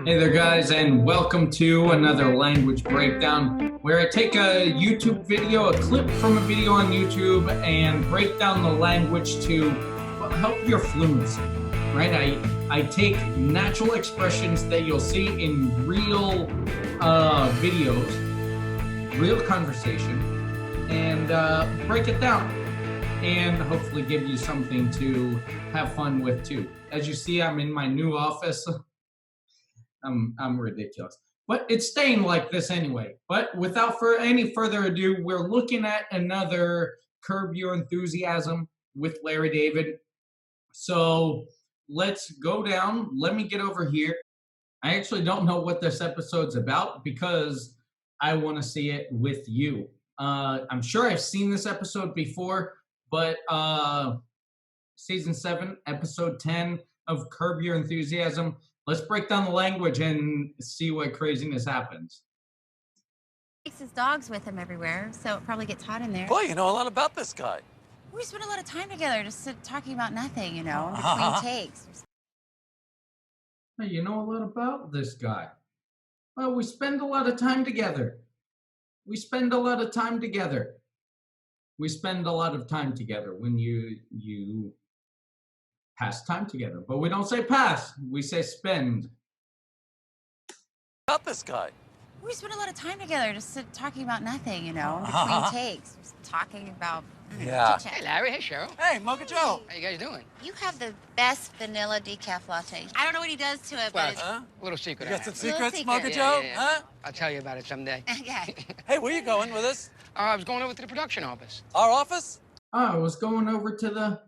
Hey there, guys, and welcome to another language breakdown where I take a YouTube video, a clip from a video on YouTube, and break down the language to help your fluency, right? I take natural expressions that you'll see in real videos, real conversation, and break it down and hopefully give you something to have fun with too. As you see, I'm in my new office. I'm ridiculous, but it's staying like this anyway. But without any further ado, we're looking at another Curb Your Enthusiasm with Larry David. So let's go down. Let me get over here. I actually don't know what this episode's about because I want to see it with you. I'm sure I've seen this episode before, but season 7, episode 10 of Curb Your Enthusiasm. Let's break down the language and see what craziness happens. He takes his dogs with him everywhere, so it probably gets hot in there. Boy, you know a lot about this guy. We spend a lot of time together just talking about nothing, in between takes. Hey, you know a lot about this guy. Well, we spend a lot of time together. We spend a lot of time together. We spend a lot of time together when you pass time together. But we don't say pass, we say spend. About this guy. We spend a lot of time together just talking about nothing, in between takes. Just talking about Yeah. chit-chat. Hey, Larry. Hey, Cheryl. Hey, Mocha Joe. How you guys doing? You have the best vanilla decaf latte. I don't know what he does to it, Well, but it's... Huh? Little secret. You I got some have. secrets, secret. Mocha Yeah, Joe? yeah. Huh? I'll tell you about it someday. Okay. Hey, where you going with us? I was going over to the production office. Our office? I was going over to the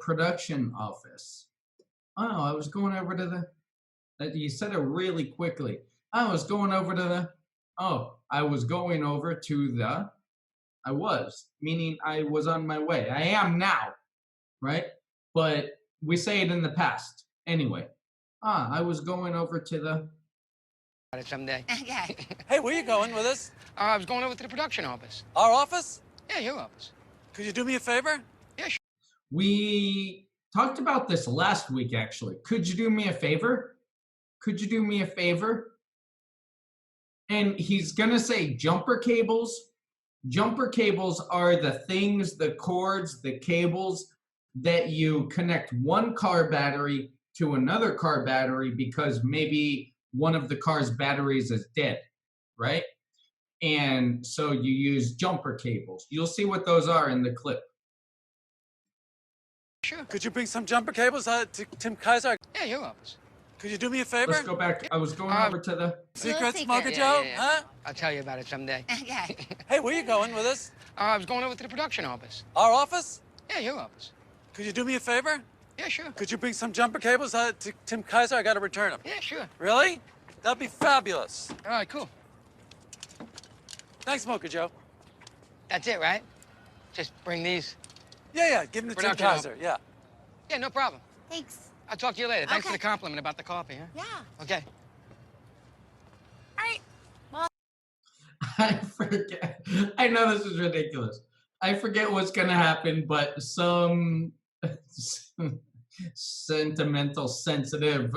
production office. I was going over to the you said it really quickly. I was going over to the I was, meaning I was on my way. I am now, right? But we say it in the past. Anyway, I was going over to the About it someday. Okay. Hey, where you going with us? I was going over to the production office. Our office? Yeah, your office. Could you do me a favor? Yeah, sure. We talked about this last week, actually. Could you do me a favor? Could you do me a favor? And he's going to say jumper cables. Jumper cables are the things, the cords, the cables that you connect one car battery to another car battery because maybe one of the car's batteries is dead, right? And so you use jumper cables. You'll see what those are in the clip. Sure. Could you bring some jumper cables to Tim Kaiser? Yeah, your office. Could you do me a favor? Let's go back. I was going over to the Secrets, secret. Mocha Yeah, Joe? yeah. Huh? I'll tell you about it someday. Okay. Hey, where you going with us? I was going over to the production office. Our office? Yeah, your office. Could you do me a favor? Yeah, sure. Could you bring some jumper cables to Tim Kaiser? I gotta return them. Yeah, sure. Really? That'd be fabulous. All right, cool. Thanks, Mocha Joe. That's it, right? Just bring these. Yeah, give them to Tim Production Kaiser, yeah. Yeah, no problem. Thanks. I'll talk to you later. Thanks for Okay. the compliment about the coffee, huh? Yeah. Okay. All right. I forget. I know this is ridiculous. I forget what's going to happen, but some sentimental, sensitive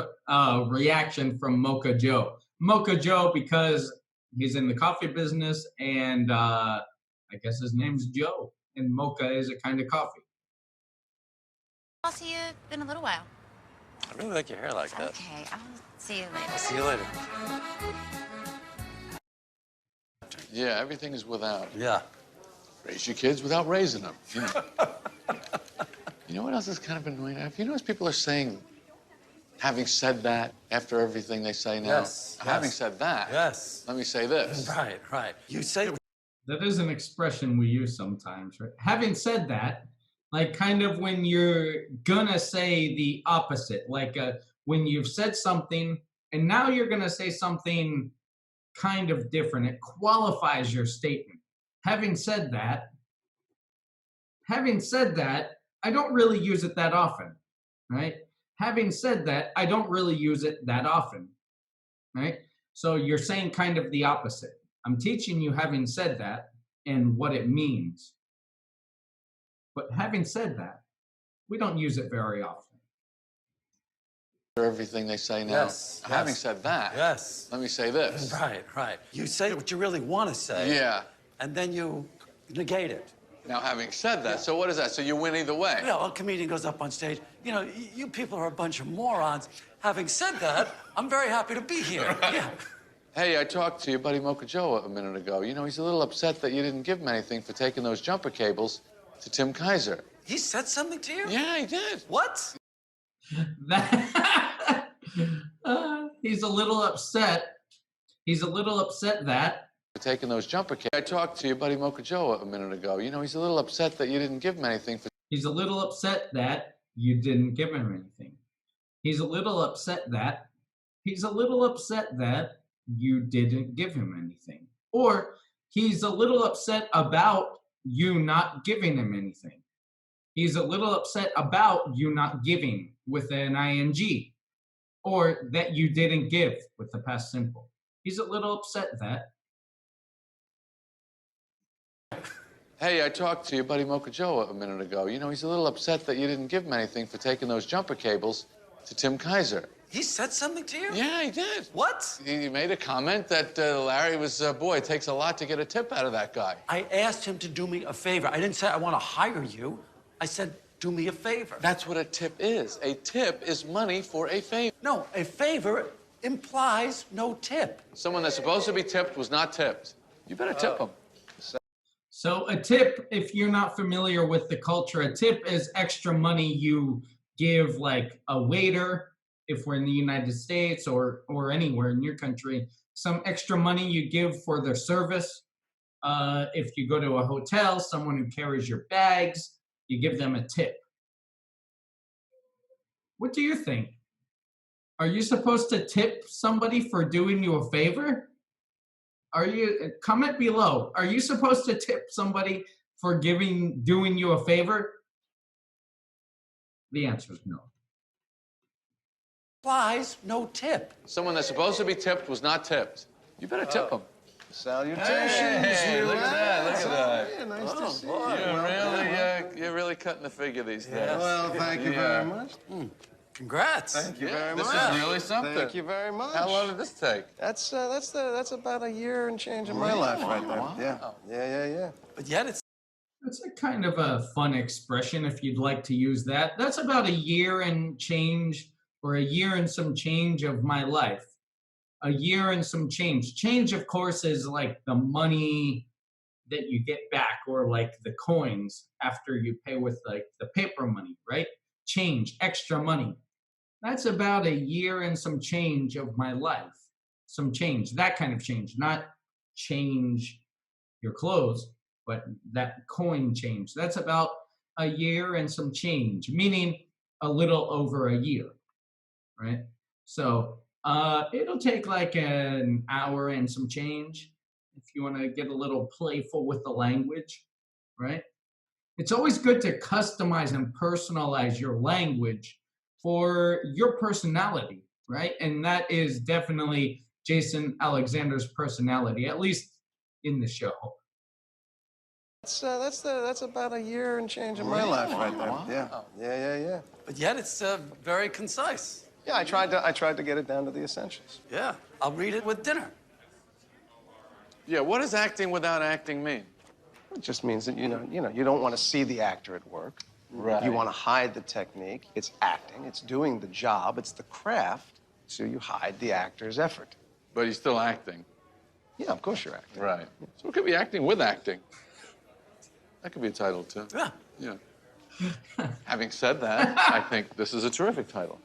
reaction from Mocha Joe. Mocha Joe, because he's in the coffee business, and I guess his name's Joe, and mocha is a kind of coffee. I'll see you in a little while. I really like your hair like that. Okay. I'll see you later. I'll see you later. Yeah, everything is without. Yeah. Raise your kids without raising them. You know, you know what else is kind of annoying? Have you noticed people are saying, having said that, after everything they say now? Yes, Having yes. said that, Yes. let me say this. Right. You say That is an expression we use sometimes, right? Having said that, like kind of when you're gonna say the opposite, like when you've said something and now you're gonna say something kind of different, it qualifies your statement. Having said that, I don't really use it that often, right? Having said that, I don't really use it that often, right? So you're saying kind of the opposite. I'm teaching you having said that and what it means. But having said that, We don't use it very often. Everything they say now. Yes, Having yes. said that, Yes. let me say this. Right, right. You say what you really want to say. Yeah. And then you negate it. Now, having said that, so what is that? So you win either way? Yeah, well, a comedian goes up on stage. You know, you people are a bunch of morons. Having said that, I'm very happy to be here. Yeah. Hey, I talked to your buddy Mocha Joe a minute ago. You know, he's a little upset that you didn't give him anything for taking those jumper cables to Tim Kaiser. He said something to you? Yeah, he did. What? That he's a little upset. He's a little upset that For taking those jumper cables. I talked to your buddy Mocha Joe a minute ago. You know, he's a little upset that you didn't give him anything for he's a little upset that you didn't give him anything. He's a little upset that he's a little upset that you didn't give him anything. Or he's a little upset about you not giving him anything. He's a little upset about you not giving with an ing. Or that you didn't give with the past simple. He's a little upset that. Hey, I talked to your buddy Mocha Joe a minute ago. You know, he's a little upset that you didn't give him anything for taking those jumper cables to Tim Kaiser. He said something to you? Yeah, he did. What? He made a comment that Larry was, boy, it takes a lot to get a tip out of that guy. I asked him to do me a favor. I didn't say I want to hire you. I said, do me a favor. That's what a tip is. A tip is money for a favor. No, a favor implies no tip. Someone that's supposed to be tipped was not tipped. You better tip him. So a tip, if you're not familiar with the culture, a tip is extra money you give like a waiter, if we're in the United States or anywhere in your country, some extra money you give for their service. If you go to a hotel, someone who carries your bags, you give them a tip. What do you think? Are you supposed to tip somebody for doing you a favor? Are you, comment below, are you supposed to tip somebody for doing you a favor? The answer is no. Implies no tip. Someone that's supposed to be tipped was not tipped. You better tip him. Salutations. Hey, you look at that, look at that. Yeah, nice to see boy. you. You're really cutting the figure these days. Well, thank you very much. Congrats. Thank you very This much. is really something. Thank you very much. How long did this take? That's about a year and change of my life right there. Wow. Yeah. But yet it's That's a kind of a fun expression if you'd like to use that. That's about a year and change, or a year and some change of my life. A year and some change. Change, of course, is like the money that you get back, or like the coins after you pay with like the paper money, right? Change, extra money. That's about a year and some change of my life. Some change, that kind of change, not change your clothes, but that coin change. That's about a year and some change, meaning a little over a year, right? So it'll take like an hour and some change if you want to get a little playful with the language, right? It's always good to customize and personalize your language for your personality, right? And that is definitely Jason Alexander's personality, at least in the show. That's about a year and change of my life right there. Wow. Yeah. but yet it's very concise. Yeah, I tried to get it down to the essentials. Yeah. I'll read it with dinner. Yeah, what does acting without acting mean? It just means that you don't want to see the actor at work. Right. You want to hide the technique. It's acting. It's doing the job. It's the craft. So you hide the actor's effort. But he's still acting. Yeah, of course you're acting. Right. So it could be acting with acting. That could be a title, too. Yeah. Yeah. Having said that, I think this is a terrific title.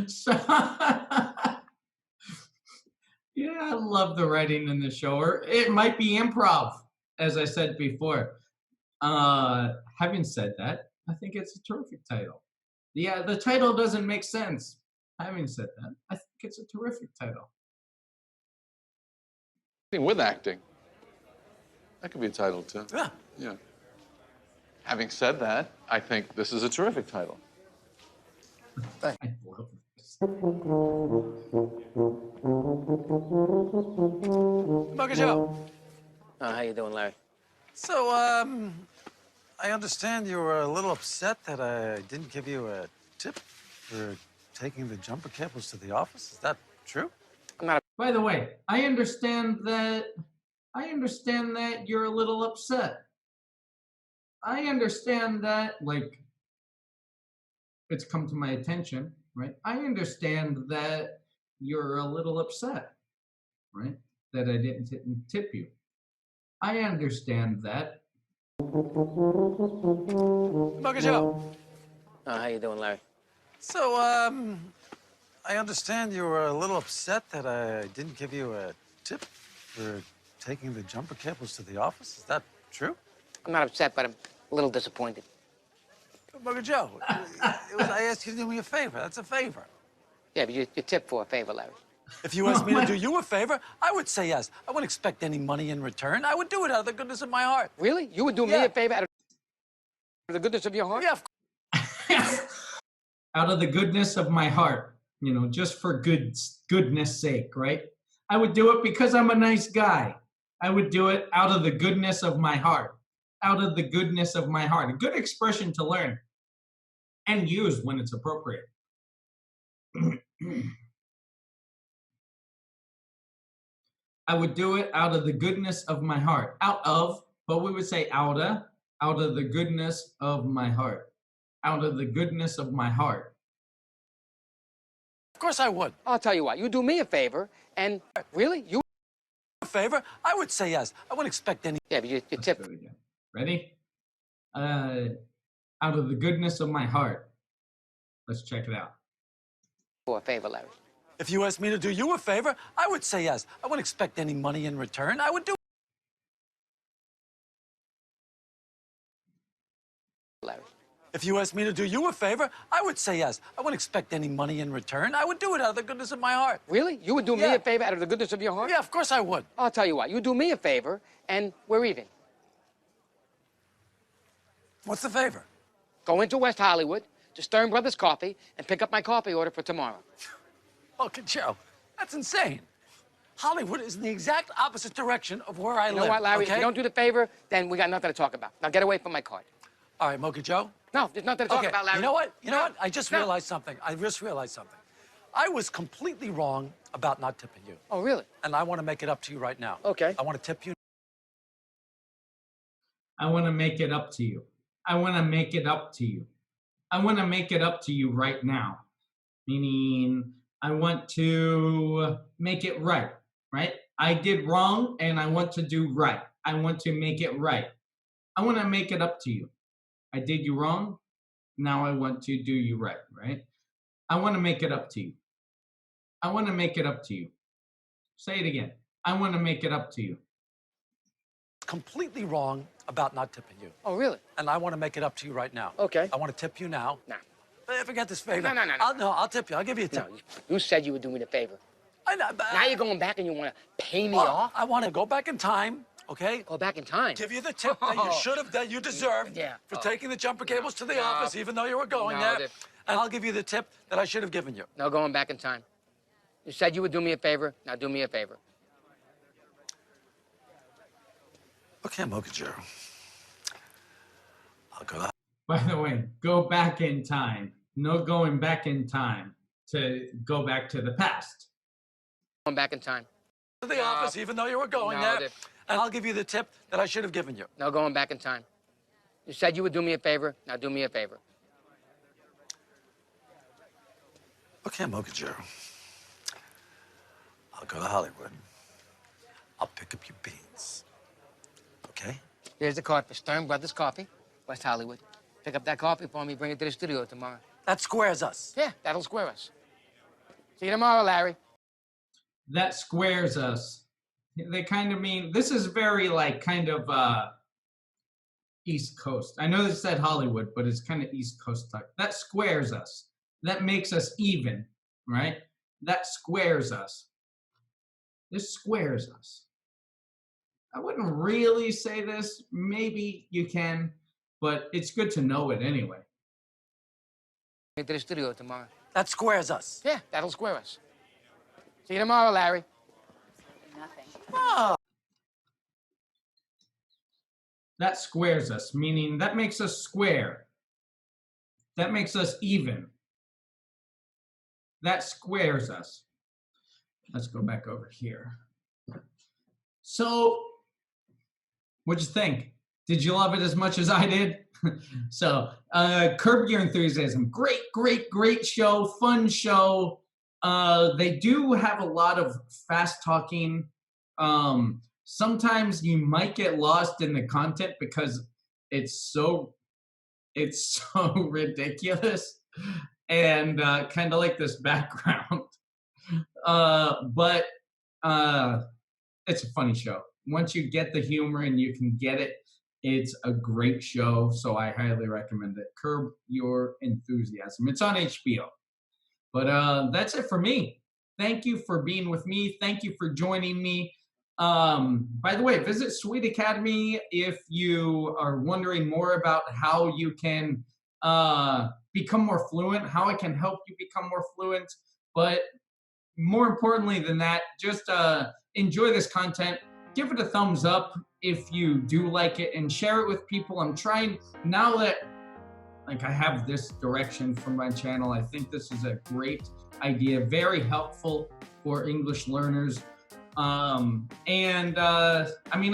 So, yeah, I love the writing in the show. Or it might be improv, as I said before. Having said that, I think it's a terrific title. Yeah, the title doesn't make sense. Having said that, I think it's a terrific title. Acting with acting. That could be a title, too. Yeah. Yeah. Having said that, I think this is a terrific title. I love this. Mocha Joe. How you doing, Larry? So, I understand you were a little upset that I didn't give you a tip for taking the jumper cables to the office. Is that true? By the way, I understand that you're a little upset. I understand that, like, it's come to my attention, right? I understand that you're a little upset, right? That I didn't tip you. I understand that. Mocha Joe. How you doing, Larry? So, I understand you were a little upset that I didn't give you a tip for taking the jumper cables to the office. Is that true? I'm not upset, but I'm a little disappointed. Mocha Joe, I asked you to do me a favor. That's a favor. Yeah, but you tipped for a favor, Larry. If you asked me to do you a favor, I would say yes. I wouldn't expect any money in return. I would do it out of the goodness of my heart. Really? You would do me Yeah. a favor out of the goodness of your heart? Yeah, of Out of the goodness of my heart, just for goodness sake, right? I would do it because I'm a nice guy. I would do it out of the goodness of my heart. Out of the goodness of my heart. A good expression to learn and use when it's appropriate. I would do it out of the goodness of my heart. Out of, but we would say out of the goodness of my heart. Out of the goodness of my heart. Of course I would. I'll tell you what, you do me a favor, and really? You A favor? I would say yes. I wouldn't expect any. Yeah, but you Let's tipped do it again. Ready? Out of the goodness of my heart. Let's check it out. for a favor, Larry. If you asked me to do you a favor, I would say yes. I wouldn't expect any money in return. I would do Larry. If you asked me to do you a favor, I would say yes. I wouldn't expect any money in return. I would do it out of the goodness of my heart. Really? You would do me Yeah. a favor out of the goodness of your heart? Yeah, of course I would. I'll tell you what, you do me a favor, and we're even. What's the favor? Go into West Hollywood to Stern Brothers Coffee and pick up my coffee order for tomorrow. Look, Joe, that's insane. Hollywood is in the exact opposite direction of where I You live. know what, Larry? Okay? If you don't do the favor, then we got nothing to talk about. Now get away from my card. All right, Mocha Joe. No, there's nothing to talk Okay, about, Larry. you know what? You know No. what? I just No. realized something. I was completely wrong about not tipping you. Oh, really? And I want to make it up to you right now. Okay. I want to tip you. I want to make it up to you. I want to make it up to you. I want to make it up to you right now. Meaning, I want to make it right, right? I did wrong and I want to do right. I want to make it right. I want to make it up to you. I did you wrong. Now I want to do you right, right? I want to make it up to you. I want to make it up to you. Say it again. I want to make it up to you. Completely wrong about not tipping you. Oh, really? And I want to make it up to you right now. Okay. I want to tip you now. No. Forget this favor. No. I'll tip you. I'll give you a tip. No, you said you would do me the favor. I know, Now you're going back and you want to pay me Well, off? I want to go back in time, okay? Go back in time. Give you the tip that you should have, that you deserved Yeah. for Oh. taking the jumper cables to the office, even though you were going No, there. that- And I'll give you the tip that I should have given you. No going back in time. You said you would do me a favor. Now do me a favor. Okay, Mocha Joe. I'll go. By the way, go back in time. No going back in time to go back to the past. Going back in time. To the office, even though you were going No, there. that- And I'll give you the tip that I should have given you. No going back in time. You said you would do me a favor. Now do me a favor. Okay, Mocha Joe. I'll go to Hollywood. I'll pick up your beans. Okay? Here's the card for Stern Brothers Coffee, West Hollywood. Pick up that coffee for me. Bring it to the studio tomorrow. That squares us. Yeah, that'll square us. See you tomorrow, Larry. That squares us. They kind of mean, this is very like kind of East Coast. I know they said Hollywood, but it's kind of East Coast talk. That squares us. That makes us even, right? That squares us. This squares us. I wouldn't really say this. Maybe you can, but it's good to know it anyway. Bring it to the studio tomorrow. That squares us. Yeah, that'll square us. See you tomorrow, Larry. Nothing. Oh. That squares us, meaning that makes us square. That makes us even. That squares us. Let's go back over here. So, what'd you think? Did you love it as much as I did? So, Curb Your Enthusiasm. Great, great, great show. Fun show. They do have a lot of fast talking. Sometimes you might get lost in the content because it's so ridiculous and kind of like this background. But it's a funny show. Once you get the humor and you can get it, it's a great show. So I highly recommend it. Curb Your Enthusiasm. It's on HBO. But that's it for me. Thank you for being with me. Thank you for joining me. By the way, visit Sweet Academy if you are wondering more about how you can become more fluent, how I can help you become more fluent. But more importantly than that, just enjoy this content. Give it a thumbs up if you do like it and share it with people. I'm trying, now that I have this direction for my channel, I think this is a great idea, very helpful for English learners. I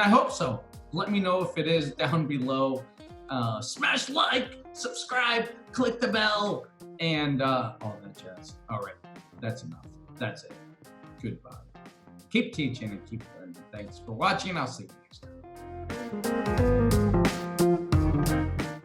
hope so. Let me know if it is down below. Smash like, subscribe, click the bell, and all that jazz. All right, that's enough. That's it. Goodbye. Keep teaching and keep learning. Thanks for watching. I'll see you next time.